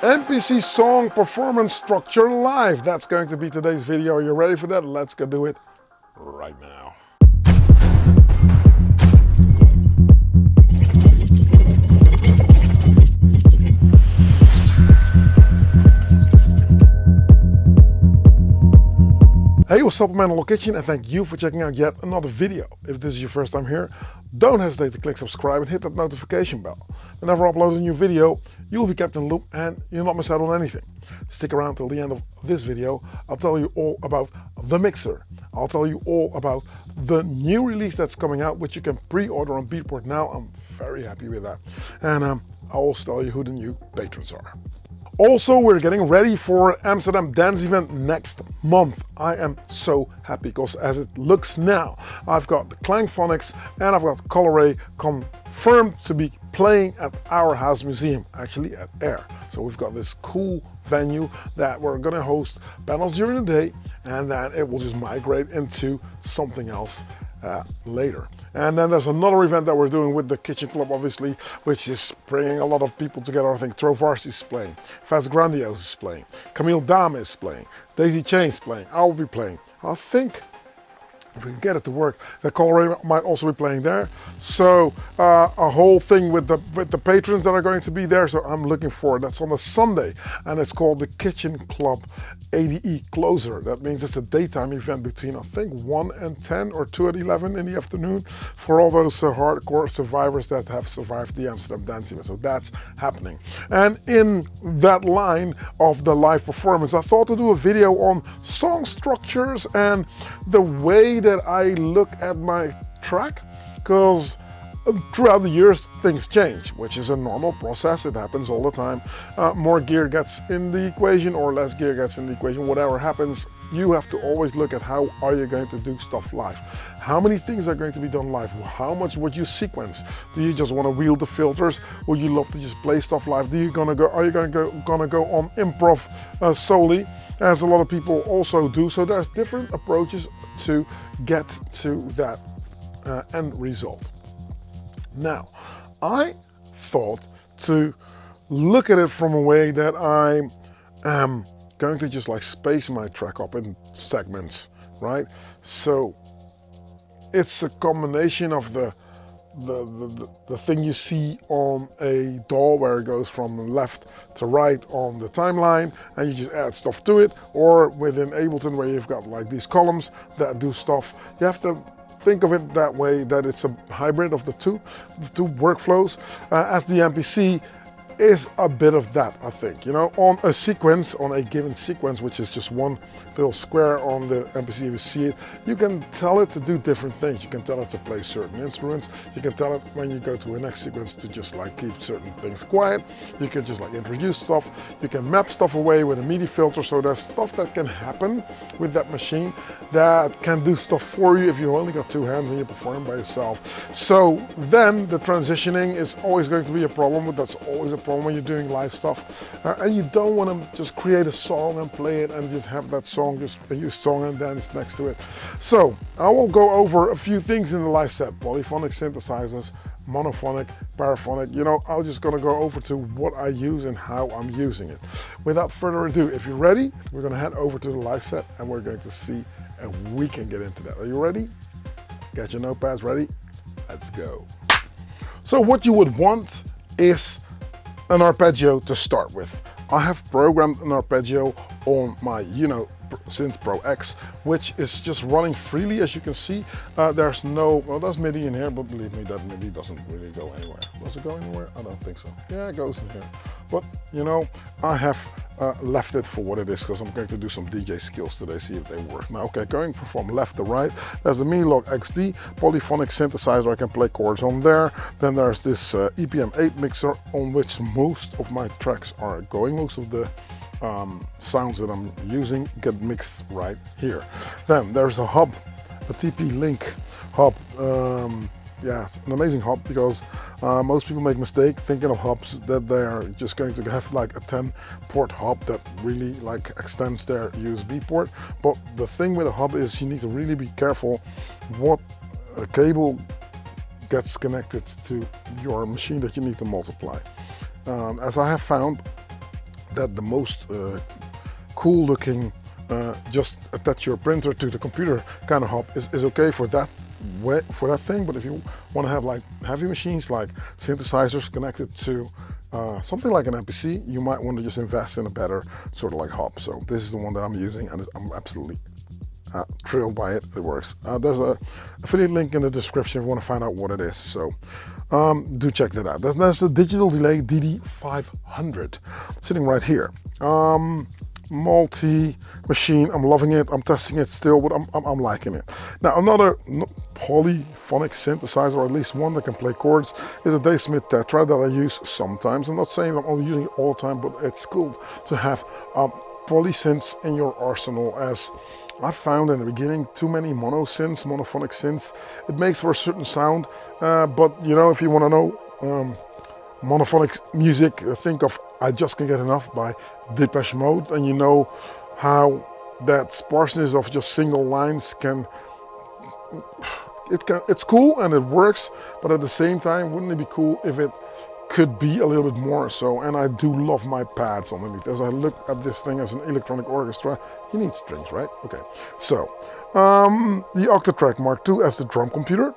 MPC song performance structure live. That's going to be today's video. Are you ready for that? Let's go do it right now. Hey, what's up, man? Hello Kitchen, and thank you for checking out yet another video. If this is your first time here, don't hesitate to click subscribe and hit that notification bell. Whenever I upload a new video, you'll be kept in the loop and you'll not miss out on anything. Stick around till the end of this video. I'll tell you all about the mixer. I'll tell you all about the new release that's coming out, which you can pre-order on Beatport now. I'm very happy with that. And I'll also tell you who the new patrons are. Also, we're getting ready for Amsterdam Dance Event next month. I am so happy because as it looks now, I've got the Klangphonics and I've got Coloray confirmed to be playing at our house museum, actually at Air. So we've got this cool venue that we're gonna host panels during the day, and then it will just migrate into something else later. And then there's another event that we're doing with the Kitchen Club, obviously, which is bringing a lot of people together. I think Trovarsi is playing, Fats Grandiose is playing, Camille Dame is playing, Daisy Chain is playing, I will be playing. I think if we can get it to work, the Coloray might also be playing there. So a whole thing with the patrons that are going to be there. So I'm looking forward. That's on a Sunday, and it's called the Kitchen Club ADE Closer. That means it's a daytime event between, I think, 1 and 10 or 2 and 11 in the afternoon for all those hardcore survivors that have survived the Amsterdam Dance Event. So that's happening. And in that line of the live performance, I thought to do a video on song structures and the way that I look at my track, because throughout the years things change, which is a normal process. It happens all the time. More gear gets in the equation or less gear gets in the equation. Whatever happens, you have to always look at how are you going to do stuff live. How many things are going to be done live? How much would you sequence? Do you just want to wheel the filters? Would you love to just play stuff live? Are you gonna go on improv solely, as a lot of people also do? So there's different approaches to get to that end result. Now, I thought to look at it from a way that I am going to just like space my track up in segments, right? So it's a combination of the thing you see on a DAW where it goes from left to right on the timeline and you just add stuff to it, or within Ableton where you've got like these columns that do stuff. You have to think of it that way, that it's a hybrid of the two workflows, as the MPC is a bit of that, I think. You know, on a sequence, on a given sequence, which is just one little square on the MPC, if you see it, you can tell it to do different things. You can tell it to play certain instruments. You can tell it when you go to a next sequence to just like keep certain things quiet. You can just like introduce stuff. You can map stuff away with a MIDI filter. So there's stuff that can happen with that machine that can do stuff for you if you've only got two hands and you perform by yourself. So then the transitioning is always going to be a problem. That's always a problem when you're doing live stuff, and you don't want to just create a song and play it and just have that song, just use song and dance next to it. So I will go over a few things in the live set: polyphonic synthesizers, monophonic, paraphonic. You know, I'm just gonna go over to what I use and how I'm using it. Without further ado, if you're ready, we're gonna head over to the live set and we're going to see if we can get into that. Are you ready? Get your notepads ready? Let's go. So what you would want is an arpeggio to start with. I have programmed an arpeggio on my, Synth Pro X, which is just running freely, as you can see. There's no, well, there's MIDI in here, but believe me, that MIDI doesn't really go anywhere. Does it go anywhere? I don't think so. Yeah, it goes in here. But, I have left it for what it is, because I'm going to do some DJ skills today, see if they work. Now, okay, going from left to right, there's the Minilog XD polyphonic synthesizer. I can play chords on there. Then there's this EPM 8 mixer on which most of my tracks are going. Most of the sounds that I'm using get mixed right here. Then there's a hub, a TP-Link hub. Yeah, it's an amazing hub, because most people make a mistake thinking of hubs that they are just going to have like a 10-port hub that really like extends their USB port. But the thing with a hub is you need to really be careful what cable gets connected to your machine that you need to multiply. As I have found, that the most cool looking just attach your printer to the computer kind of hub is okay for that thing. But if you want to have like heavy machines like synthesizers connected to something like an MPC, you might want to just invest in a better sort of like hub. So this is the one that I'm using, and I'm absolutely thrilled by it. It works. There's a affiliate link in the description if you want to find out what it is. So do check that out. There's the digital delay DD500 sitting right here. Multi-machine. I'm loving it. I'm testing it still, but I'm liking it. Now another polyphonic synthesizer, or at least one that can play chords, is a Dave Smith Tetra that I use sometimes. I'm not saying I'm only using it all the time, but it's cool to have polysynths in your arsenal, as I found in the beginning too many monophonic synths. It makes for a certain sound, but you know, if you want to know monophonic music, think of I Just Can't Get Enough by Depeche Mode, and you know how that sparseness of just single lines it's cool and it works, but at the same time, wouldn't it be cool if it could be a little bit more so? And I do love my pads underneath. As I look at this thing as an electronic orchestra, you need strings, right? Okay, so the Octatrack Mark II as the drum computer.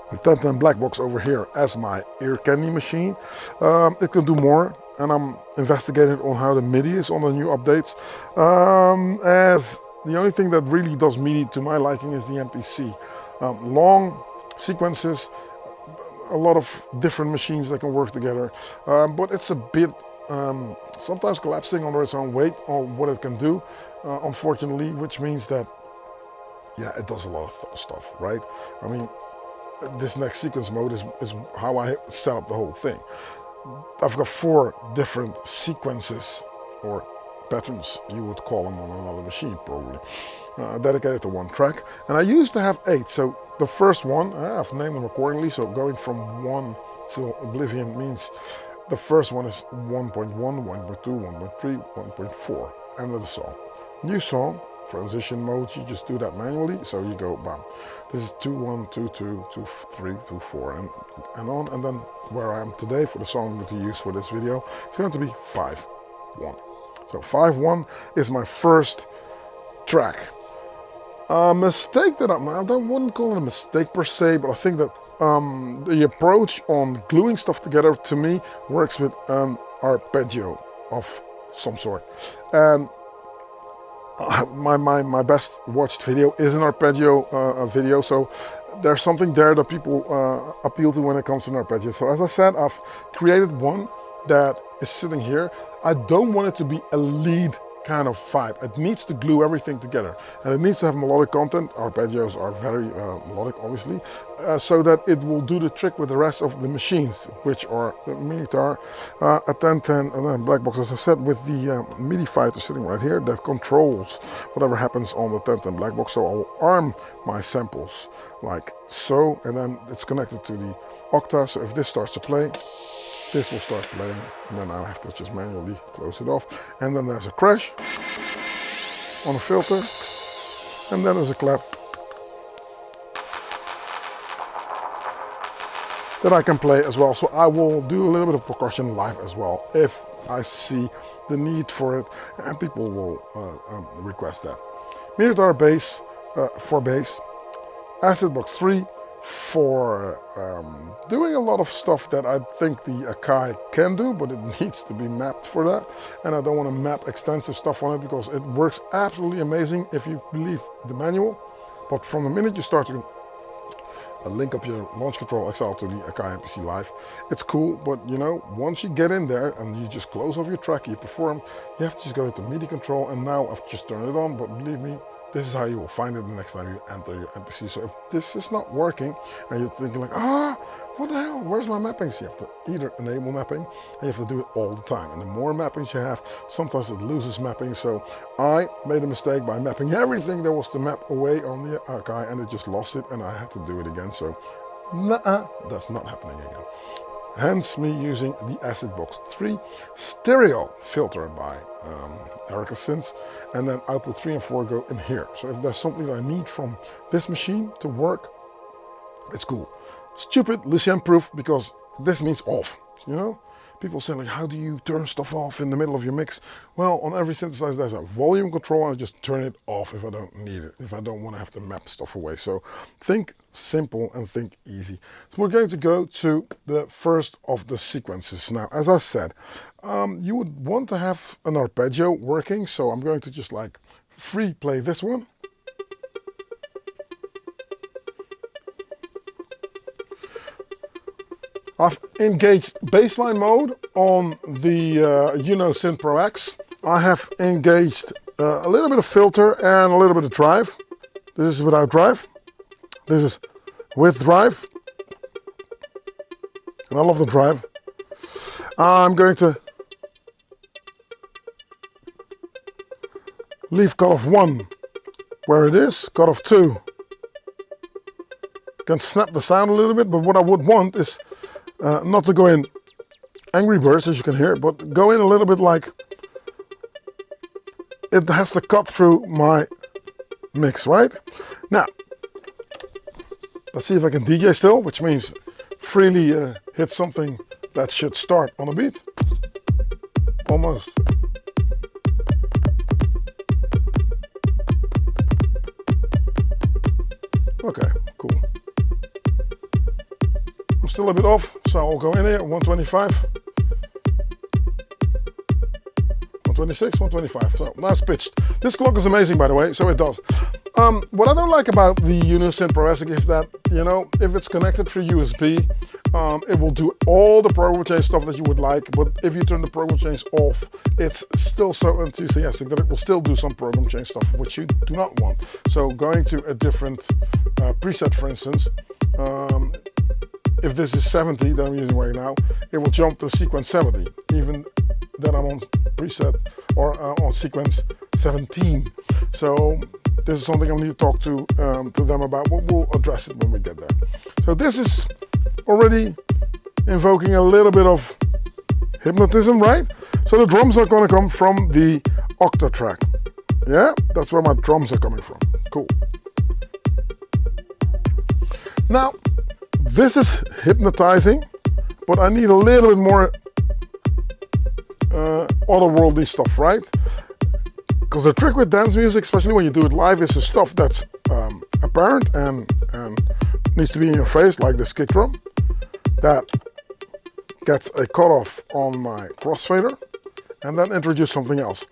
The 1010 black box over here as my ear candy machine. It can do more, and I'm investigating on how the MIDI is on the new updates. As the only thing that really does MIDI to my liking is the MPC. Long sequences, a lot of different machines that can work together, but it's a bit sometimes collapsing under its own weight on what it can do, unfortunately, which means that, yeah, it does a lot of stuff, right? I mean, this next sequence mode is how I set up the whole thing. I've got 4 different sequences, or patterns you would call them, on another machine probably, dedicated to one track, and I used to have 8. So the first one, I've named them accordingly, so going from 1 till oblivion means the first one is 1.1, 1.2, 1.3, 1.4, end of the song. New song, transition mode, you just do that manually, so you go bam. This is 2, 1, 2, 2, 2, 3, 2, 4, and on, and then where I am today for the song I'm going to use for this video, it's going to be 5, 1. So 5, 1 is my first track. A mistake that I wouldn't call it a mistake per se, but I think that the approach on gluing stuff together to me works with an arpeggio of some sort. And my best watched video is an arpeggio video, so there's something there that people appeal to when it comes to an arpeggio. So as I said, I've created one that is sitting here. I don't want it to be a lead kind of vibe. It needs to glue everything together, and it needs to have melodic content. Arpeggios are very melodic, obviously, so that it will do the trick with the rest of the machines, which are the Minitar, a 1010, and then black box, as I said, with the MIDI fighter sitting right here that controls whatever happens on the 1010 black box. So I will arm my samples like so, and then it's connected to the Octa. So if this starts to play, this will start playing, and then I have to just manually close it off. And then there's a crash on a filter, and then there's a clap that I can play as well. So I will do a little bit of percussion live as well if I see the need for it, and people will request that. Minitar bass for bass, Acid Box 3 for doing a lot of stuff that I think the Akai can do, but it needs to be mapped for that, and I don't want to map extensive stuff on it because it works absolutely amazing if you believe the manual. But from the minute you start to link up your launch control XL to the Akai MPC Live, it's cool, but you know, once you get in there and you just close off your track, you perform, you have to just go to MIDI control, and now I've just turned it on, but believe me, this is how you will find it the next time you enter your MPC. So if this is not working and you're thinking like, what the hell, where's my mappings? You have to either enable mapping, and you have to do it all the time. And the more mappings you have, sometimes it loses mapping. So I made a mistake by mapping everything there was to map away on the Akai, and it just lost it, and I had to do it again. So that's not happening again. Hence me using the Acid Box 3 stereo filter by Erica Synths, and then output 3 and 4 go in here. So if there's something that I need from this machine to work, it's cool. Stupid Lucien proof, because this means off, you know? People say like, how do you turn stuff off in the middle of your mix? Well, on every synthesizer there's a volume control, and I just turn it off if I don't need it, if I don't want to have to map stuff away. So think simple and think easy. So we're going to go to the first of the sequences. Now, as I said, you would want to have an arpeggio working, so I'm going to just like free play this one. I've engaged bassline mode on the Synth Pro X. I have engaged a little bit of filter and a little bit of drive. This is without drive. This is with drive. And I love the drive. I'm going to leave cutoff 1 where it is, cutoff 2. Can snap the sound a little bit, but what I would want is not to go in Angry Birds, as you can hear, but go in a little bit like it has to cut through my mix, right? Now, let's see if I can DJ still, which means freely hit something that should start on a beat. Almost. Okay, cool. I'm still a bit off, so I'll go in here, 125, 126, 125, so nice pitched. This clock is amazing, by the way, so it does. What I don't like about the Synth Pro S is that, you know, if it's connected through USB, it will do all the program change stuff that you would like, but if you turn the program change off, it's still so enthusiastic that it will still do some program change stuff, which you do not want. So going to a different preset, for instance, if this is 70 that I'm using right now, it will jump to sequence 70, even that I'm on preset or on sequence 17. So this is something I need to talk to them about, but we'll address it when we get there. So this is already invoking a little bit of hypnotism, right? So the drums are going to come from the octa track. Yeah, that's where my drums are coming from. Cool. Now, this is hypnotizing, but I need a little bit more otherworldly stuff, right? Because the trick with dance music, especially when you do it live, is the stuff that's apparent and needs to be in your face, like this kick drum. That gets a cutoff on my crossfader, and then introduce something else.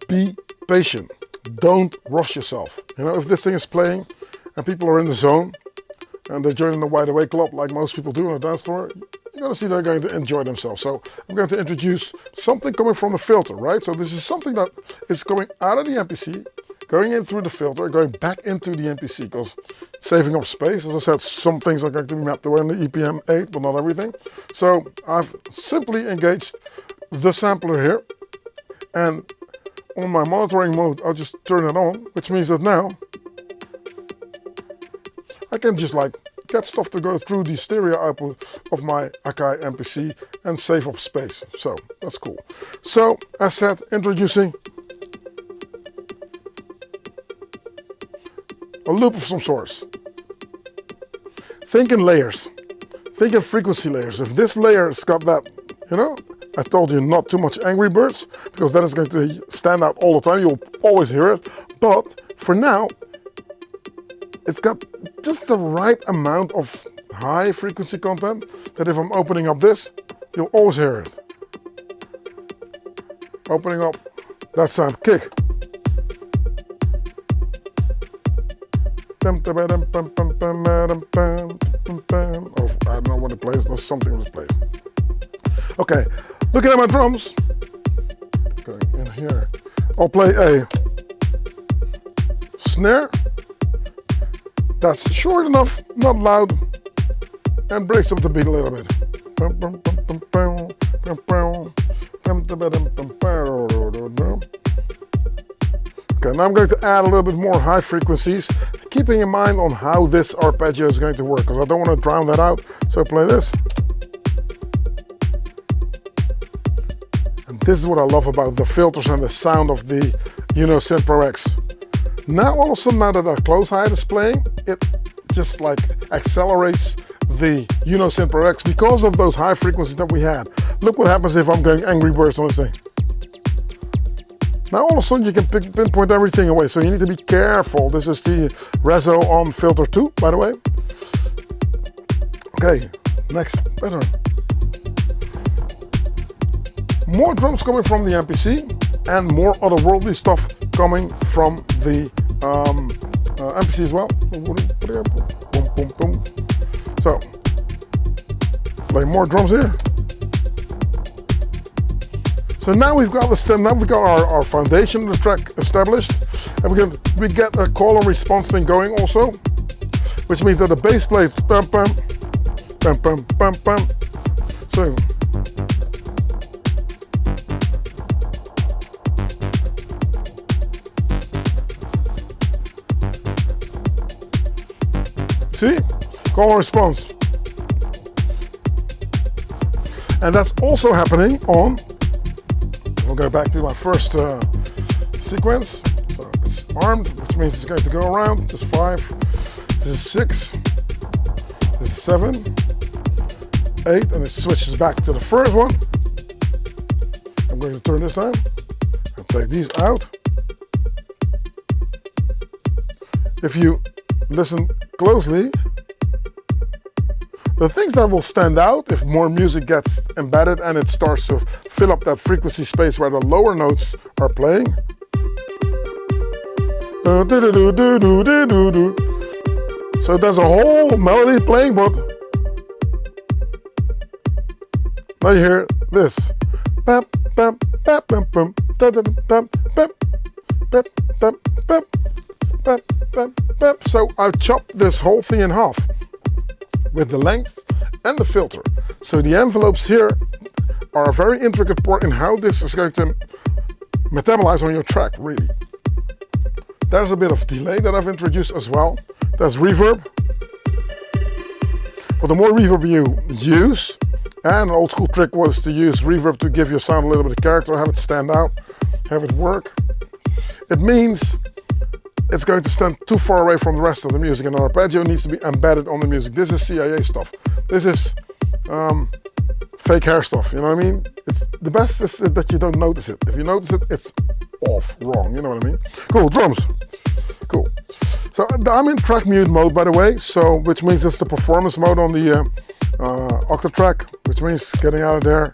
Be patient. Don't rush yourself. You know, if this thing is playing and people are in the zone, and they're joining the Wide Awake Club like most people do in a dance floor, you're going to see they're going to enjoy themselves. So I'm going to introduce something coming from the filter, right? So this is something that is coming out of the MPC, going in through the filter, going back into the MPC, because saving up space. As I said, some things are going to be mapped away in the EPM 8, but not everything. So I've simply engaged the sampler here, and on my monitoring mode, I'll just turn it on, which means that now I can just like get stuff to go through the stereo output of my Akai MPC and save up space. So that's cool. So as said, introducing a loop of some sorts. Think in layers. Think in frequency layers. If this layer has got that, you know, I told you not too much Angry Birds, because then it's going to stand out all the time. You'll always hear it. But for now, it's got just the right amount of high frequency content that if I'm opening up this, you'll always hear it. Opening up that sound kick. Oh, I don't know what it plays, there's something that plays. Okay, looking at my drums, going in here, I'll play a snare that's short enough, not loud, and breaks up the beat a little bit. Okay, now I'm going to add a little bit more high frequencies, keeping in mind on how this arpeggio is going to work, because I don't want to drown that out. So play this. And this is what I love about the filters and the sound of the Synth Pro X. Now all of a sudden, now that that close hi-hat is playing, it just like accelerates the Synth Pro X because of those high frequencies that we had. Look what happens if I'm going Angry Birds on this thing. Now all of a sudden you can pinpoint everything away, so you need to be careful. This is the Rezo on filter 2, by the way. Okay, next pattern. More drums coming from the MPC and more otherworldly stuff coming from the MPC as well. Boom, boom, boom. So, play more drums here. So now we've got the stem, now we've got our foundation of the track established, and we get a call and response thing going also, which means that the bass plays bam bam bam bam bam bam. So see? Call and response. And that's also happening on, we'll go back to my first sequence. So it's armed, which means it's going to go around. This is 5, this is 6, this is 7, 8, and it switches back to the first one. I'm going to turn this down and take these out. If you listen closely, the things that will stand out if more music gets embedded and it starts to fill up that frequency space where the lower notes are playing. So there's a whole melody playing, but now you hear this. So I chopped this whole thing in half with the length and the filter. So the envelopes here are a very intricate part in how this is going to metabolize on your track, really. There's a bit of delay that I've introduced as well. There's reverb. But the more reverb you use, and an old school trick was to use reverb to give your sound a little bit of character, have it stand out, have it work. It means it's going to stand too far away from the rest of the music, and an arpeggio needs to be embedded on the music. This is CIA stuff. This is fake hair stuff, you know what I mean? It's the best is that you don't notice it. If you notice it, it's off, wrong, you know what I mean? Cool, drums. Cool. So I'm in track mute mode, by the way, so which means it's the performance mode on the octave track, which means getting out of there.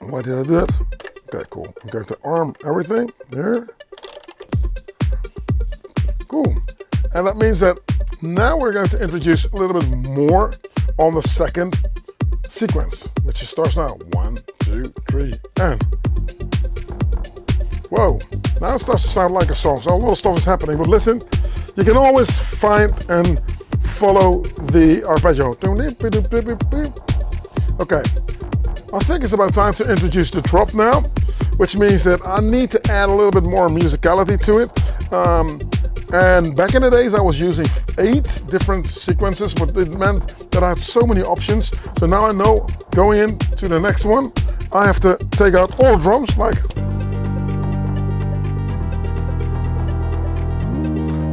Why did I do that? Okay, cool. I'm going to arm everything there. Cool. And that means that now we're going to introduce a little bit more on the second sequence, which starts now. 1, 2, 3, and. Whoa. Now it starts to sound like a song. So a lot of stuff is happening, but listen, you can always find and follow the arpeggio. Okay. I think it's about time to introduce the drop now, which means that I need to add a little bit more musicality to it. And back in the days I was using 8 different sequences, but it meant that I had so many options. So now I know going into the next one, I have to take out all drums, like.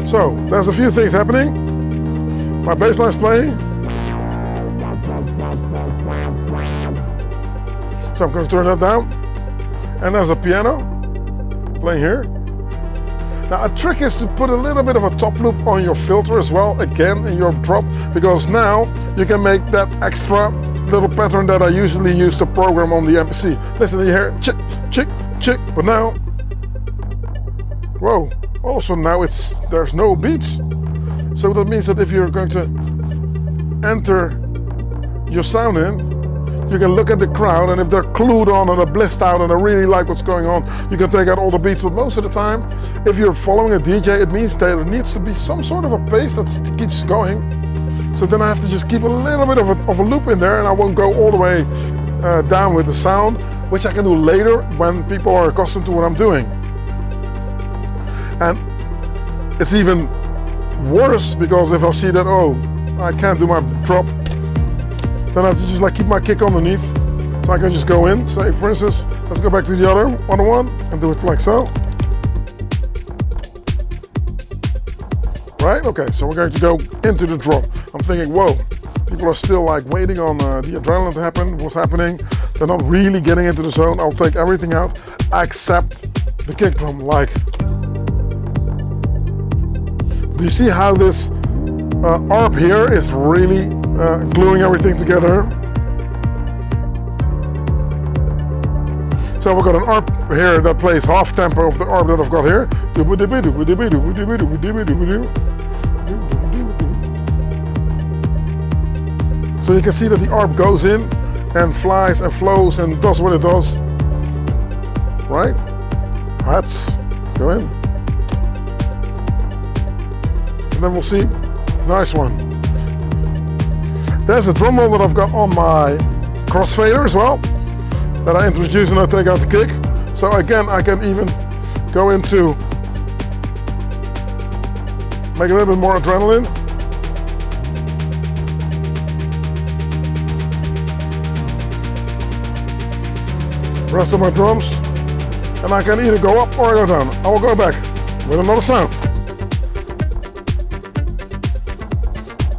So there's a few things happening. My bass line's playing. So I'm going to turn that down. And there's a piano playing here. Now a trick is to put a little bit of a top loop on your filter as well, again in your drop, because now you can make that extra little pattern that I usually use to program on the MPC. Listen, you hear chick, chick, chick, but now, whoa, all of a sudden now there's no beats. So that means that if you're going to enter your sound in, you can look at the crowd, and if they're clued on and they're blissed out and they really like what's going on, you can take out all the beats. But most of the time, if you're following a DJ, it means there needs to be some sort of a pace that keeps going. So then I have to just keep a little bit of a loop in there, and I won't go all the way down with the sound, which I can do later when people are accustomed to what I'm doing. And it's even worse because if I see that, oh, I can't do my drop, then I have to just like keep my kick underneath, so I can just go in. Say, for instance, let's go back to the other one and do it like so. Right? Okay, so we're going to go into the drop. I'm thinking, whoa, People are still like waiting on the adrenaline to happen, what's happening. They're not really getting into the zone. I'll take everything out except the kick drum. Like, do you see how this ARP here is really gluing everything together? So we've got an ARP here that plays half tempo of the ARP that I've got here. So you can see that the ARP goes in and flies and flows and does what it does. Right? Let's go in. And then we'll see. Nice one. There's a drum roll that I've got on my crossfader as well, that I introduce and I take out the kick. So again, I can even go into, make a little bit more adrenaline. Rest of my drums, and I can either go up or go down. I will go back with another sound.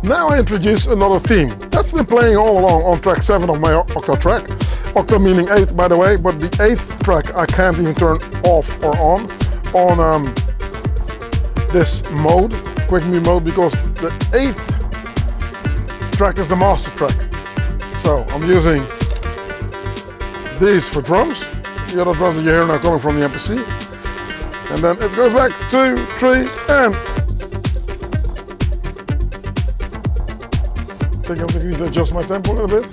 Now I introduce another theme. That's been playing all along on track 7 of my octa track. Octa meaning 8, by the way, but the 8th track I can't even turn off or on this mode, quick mute mode, because the 8th track is the master track. So I'm using these for drums. The other drums that you hear now coming from the MPC. And then it goes back 2, 3, and I think I need to adjust my tempo a little bit.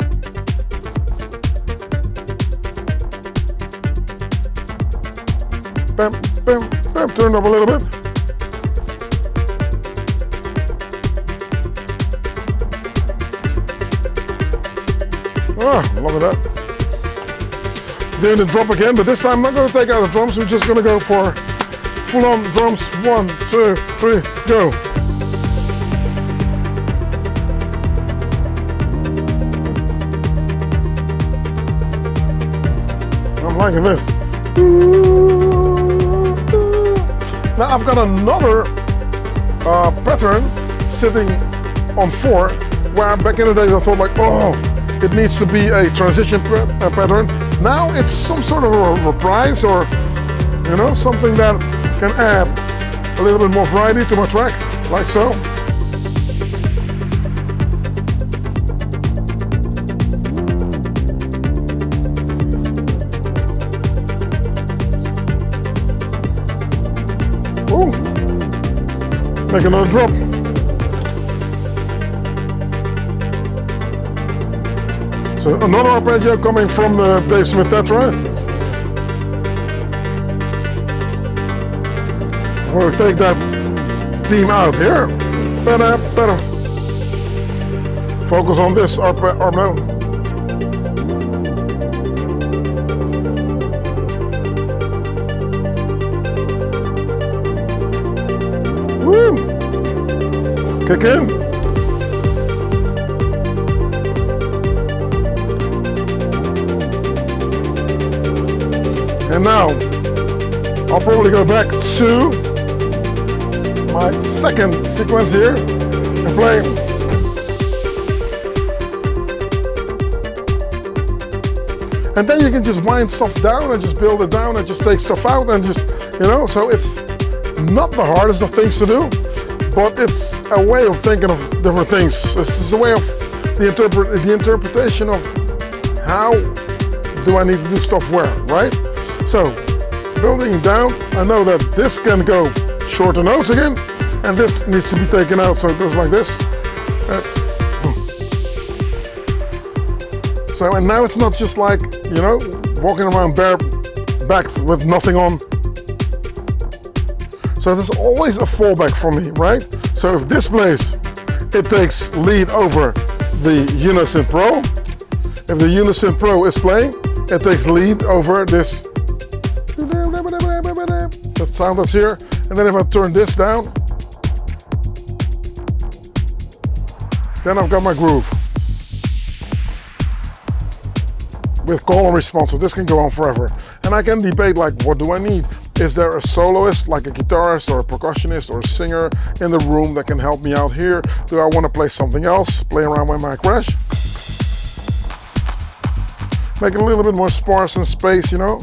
Bam, bam, bam, turn up a little bit. Ah, love that. Doing the drop again, but this time I'm not going to take out the drums. We're just going to go for full-on drums. 1, 2, 3, go. I'm liking this. Now I've got another pattern sitting on 4, where back in the days I thought like, oh, it needs to be a transition pattern. Now it's some sort of a reprise, or you know, something that can add a little bit more variety to my track, like so. Ooh. Make another drop. So another arpeggio coming from the Dave Smith Tetra. We'll take that theme out here. Better, better. Focus on this arpeggio. Woo! Kick in. And now, I'll probably go back to my second sequence here and play. And then you can just wind stuff down and just build it down and just take stuff out and just, you know, so it's not the hardest of things to do, but it's a way of thinking of different things. It's a way of the interpretation of how do I need to do stuff where, right? So, building it down, I know that this can go shorter notes again, and this needs to be taken out, so it goes like this. So, and now it's not just like, you know, walking around barebacked with nothing on. So there's always a fallback for me, right? So if this plays, it takes lead over the Unison Pro. If the Unison Pro is playing, it takes lead over this, that sound that's here. And then if I turn this down, then I've got my groove with call and response. So this can go on forever. And I can debate like, what do I need? Is there a soloist, like a guitarist or a percussionist or a singer in the room that can help me out here? Do I want to play something else? Play around with my crash? Make it a little bit more sparse in space, you know?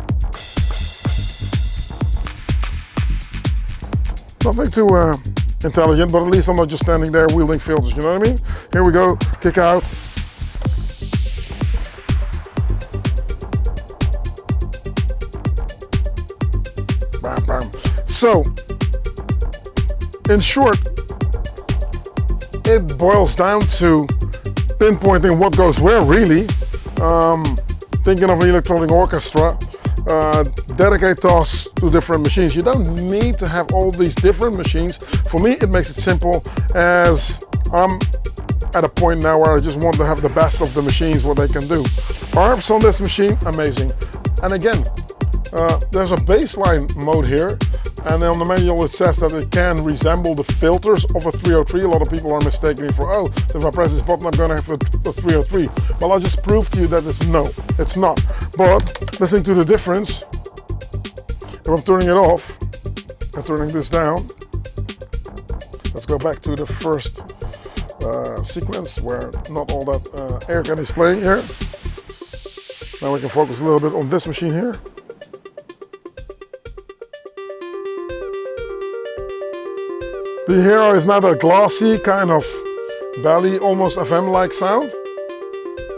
Nothing too intelligent, but at least I'm not just standing there wielding filters, you know what I mean? Here we go, kick out. Bam, bam. So, in short, it boils down to pinpointing what goes where, really. Thinking of an electronic orchestra, dedicate tasks to different machines. You don't need to have all these different machines. For me, it makes it simple, as I'm at a point now where I just want to have the best of the machines, what they can do. Arps on this machine, amazing. And again, there's a baseline mode here, and on the manual it says that it can resemble the filters of a 303. A lot of people are mistaking it for, oh, so if I press this button I'm going to have a 303. Well, I'll just prove to you that it's not. But listening to the difference, if I'm turning it off and turning this down, let's go back to the first sequence where not all that air can is playing here. Now we can focus a little bit on this machine here. The Hero is now that glossy kind of belly, almost FM-like sound.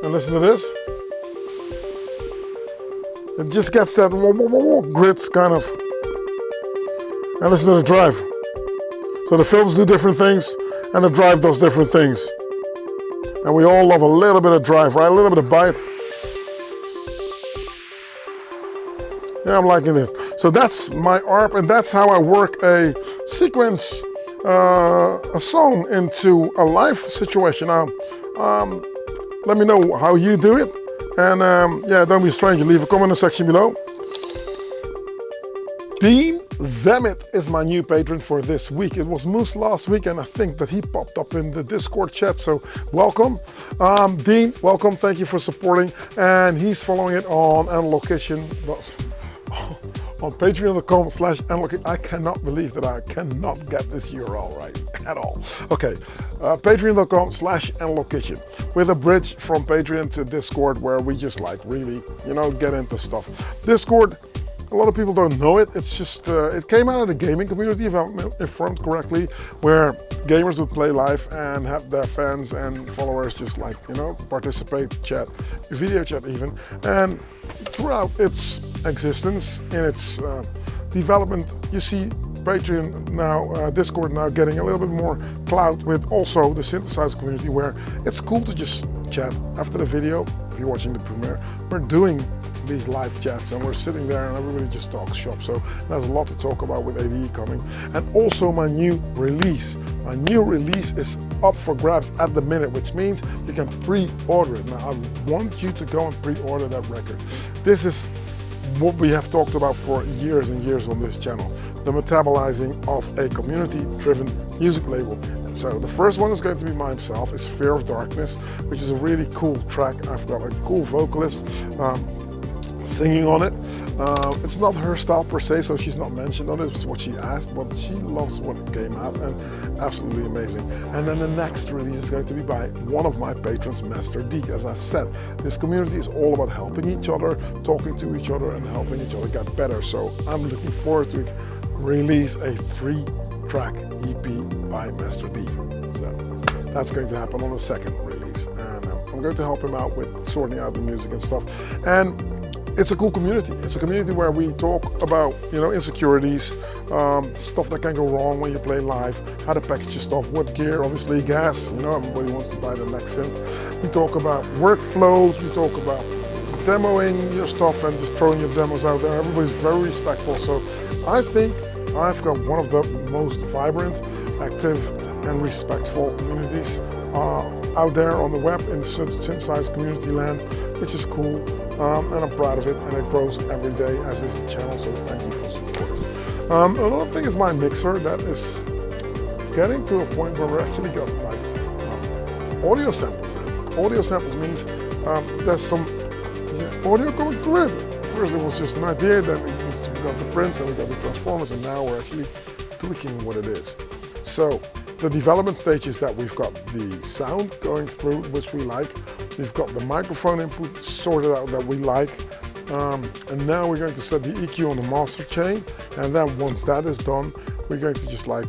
And listen to this. It just gets that grit kind of. And listen to the drive. So the filters do different things and the drive does different things. And we all love a little bit of drive, right? A little bit of bite. Yeah, I'm liking this. So that's my ARP, and that's how I work a sequence, a song into a live situation. Now, let me know how you do it. And yeah, don't be a stranger. Leave a comment in the section below. Dean Zemit is my new patron for this week. It was Moose last week, and I think that he popped up in the Discord chat, so welcome. Dean, welcome, thank you for supporting. And he's following it on Anlocation, on patreon.com/Anlocation. I cannot believe that I cannot get this URL right at all. Okay, patreon.com/Anlocation, with a bridge from Patreon to Discord, where we just like really, you know, get into stuff. Discord, a lot of people don't know it. It's just, it came out of the gaming community, if I'm informed correctly, where gamers would play live and have their fans and followers just like, you know, participate, chat, video chat even. And throughout its existence, in its development, you see Patreon now, Discord now getting a little bit more clout with also the synthesizer community, where it's cool to just chat after the video. If you're watching the premiere, we're doing these live chats and we're sitting there and everybody just talks shop. So there's a lot to talk about with ADE coming. And also my new release. My new release is up for grabs at the minute, which means you can pre-order it. Now I want you to go and pre-order that record. This is what we have talked about for years and years on this channel, the metabolizing of a community-driven music label. So the first one is going to be myself. It's Fear of Darkness, which is a really cool track. I've got a cool vocalist singing on it. It's not her style per se, so she's not mentioned on it. It's what she asked, but she loves what came out, and absolutely amazing. And then the next release is going to be by one of my patrons, Master D. As I said, this community is all about helping each other, talking to each other, and helping each other get better. So I'm looking forward to release a 3-track EP by Master D. So that's going to happen on the second release, and I'm going to help him out with sorting out the music and stuff. And it's a cool community. It's a community where we talk about, you know, insecurities, stuff that can go wrong when you play live, how to package your stuff, what gear, obviously gas, you know, everybody wants to buy the next synth. We talk about workflows, we talk about demoing your stuff and just throwing your demos out there. Everybody's very respectful. So I think I've got one of the most vibrant, active and respectful communities out there on the web in the synthesizer community land, which is cool. And I'm proud of it, and it grows every day, as is the channel, so thank you for supporting. Another thing is my mixer that is getting to a point where we're actually got like audio samples. Audio samples means there's some audio going through it. First it was just an idea, then it needs to got the prints and we got the transformers, and now we're actually tweaking what it is. So the development stage is that we've got the sound going through, which we like. We've got the microphone input sorted out that we like. And now we're going to set the EQ on the master chain. And then once that is done, we're going to just like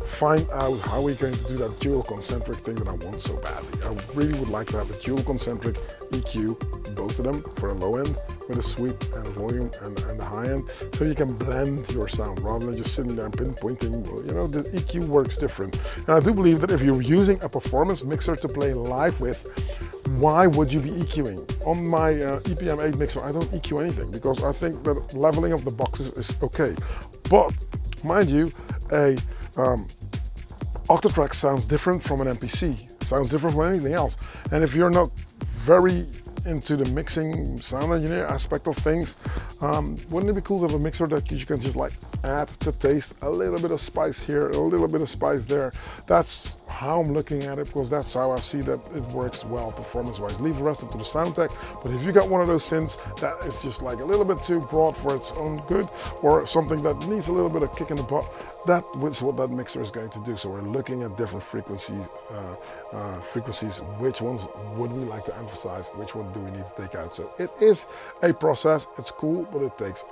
find out how we're going to do that dual concentric thing that I want so badly. I really would like to have a dual concentric EQ, both of them, for the low end with a sweep and a volume and the high end, so you can blend your sound rather than just sitting there and pinpointing. Well, you know, the EQ works different. And I do believe that if you're using a performance mixer to play live with, why would you be EQing? On my EPM 8 mixer, I don't EQ anything because I think that leveling of the boxes is okay. But mind you, a Octatrack sounds different from an MPC, sounds different from anything else. And if you're not very into the mixing sound engineer aspect of things, wouldn't it be cool to have a mixer that you can just like add to taste, a little bit of spice here, a little bit of spice there. That's how I'm looking at it, because that's how I see that it works well performance wise. Leave the rest up to the sound tech, but if you got one of those synths that is just like a little bit too broad for its own good, or something that needs a little bit of kick in the butt, that is what that mixer is going to do. So we're looking at different frequencies, which ones would we like to emphasize, which one do we need to take out. So it is a process, it's cool, but it takes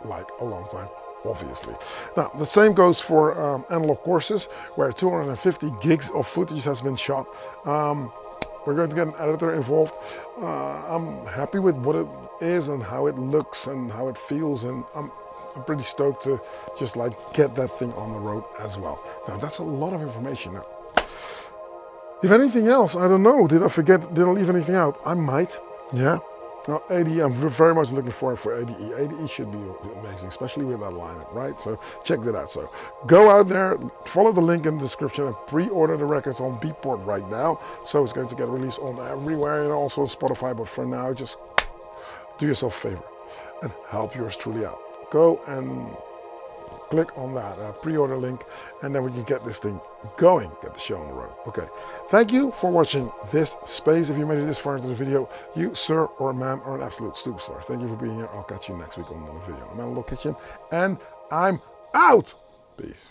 like a long time, obviously. Now the same goes for analog courses, where 250 gigs of footage has been shot. We're going to get an editor involved. I'm happy with what it is and how it looks and how it feels, and I'm pretty stoked to just like get that thing on the road as well. Now that's a lot of information. Now, if anything else, I don't know, did I leave anything out? I might, yeah. Now ADE, I'm very much looking forward for ADE. ADE should be amazing, especially with that lineup, right? So check that out. So go out there, follow the link in the description, and pre-order the records on Beatport right now. So it's going to get released on everywhere, and also on Spotify. But for now, just do yourself a favor and help yours truly out. Go and click on that pre-order link, and then we can get this thing going, get the show on the road. Okay, thank you for watching this space. If you made it this far into the video, you, sir or ma'am, are an absolute superstar. Thank you for being here. I'll catch you next week on another video. I'm Analog Kitchen, and I'm out. Peace.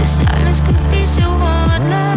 Silence could be so hard.